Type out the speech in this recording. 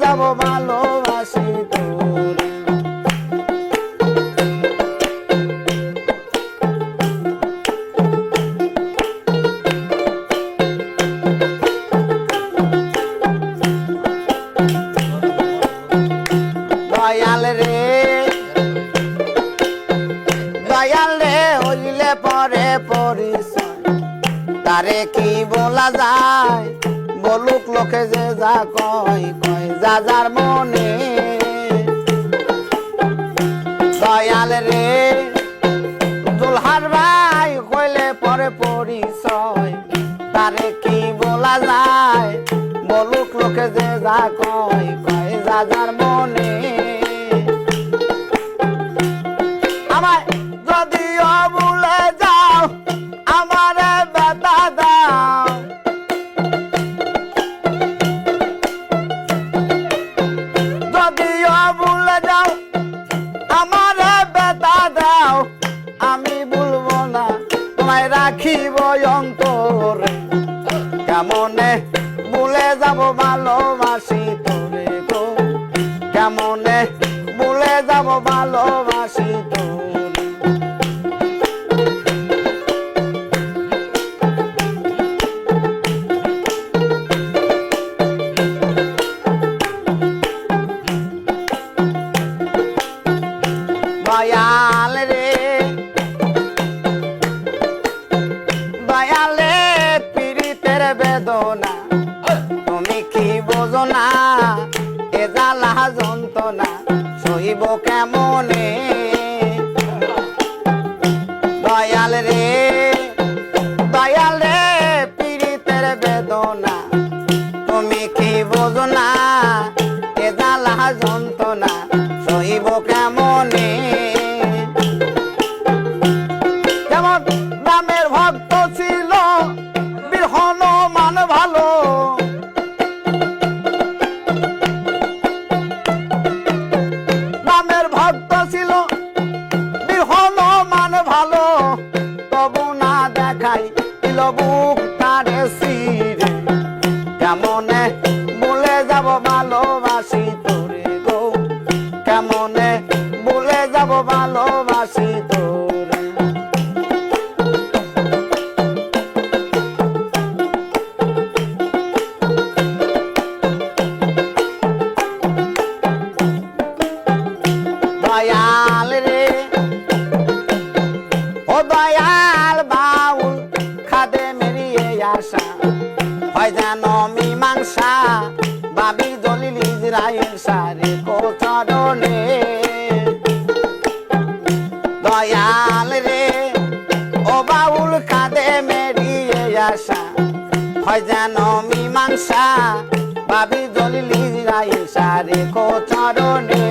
যাব ভালোবাসি তোরে। দয়াল রে দয়াল রে হইলে পরে পরিচয় তারে কি বলা যায়, বলুক লোকে যে যা কয় কয় যা যার মনে। দয়াল রে দুলহার ভাই হইলে পরে পরিচয় তারে কি বলা যায়, বলুক লোকে যে যা কয় কয় যা যার মনে। আমায় যদিও ভুলে যাও আমারে ব্যথা দাও, যদিও ভুলে যাও আমারে ব্যথা দাও, আমি ভুলবো না তোমায় রাখিব অন্তরে। কেমনে ভুলে যাব ভালোবাসি তোরে গো, কেমনে ভুলে যাব ভালোবাসি তোরে। দয়াল রে দয়াল রে পীড়িতের বেদনা তুমি কি বোঝো না, এ জ্বালা যন্ত্রণা সইব কেমনে। দয়াল রে দয়াল রে পীড়িতের বেদনা তুমি কি বোঝো না, এ জ্বালা যন্ত্রণা সইব কেমনে। যেমন রামের ভক্ত ছিল বীর হনুমান ভালো, রামের ভক্ত ছিল বীর হনুমান ভালো, তবু না দেখাই দিল বুক তারে শিরে। কেমনে বলে যাব ভালোবাসি তোরে গো, কেমনে বলে যাব ভালোবাসি তোরে। দয়াল রে ও দয়াল বাউল খাদে মেরিয়ে আসা হয় যেন মীমাংসা, বাবি দলিল ইজরাইল সারে কোচরণে। দয়াল রে ও বাউল খাদে মেরিয়ে আসা হয় যেন মীমাংসা, বাবি দলিল ইজরাইল সারে কোচরণে।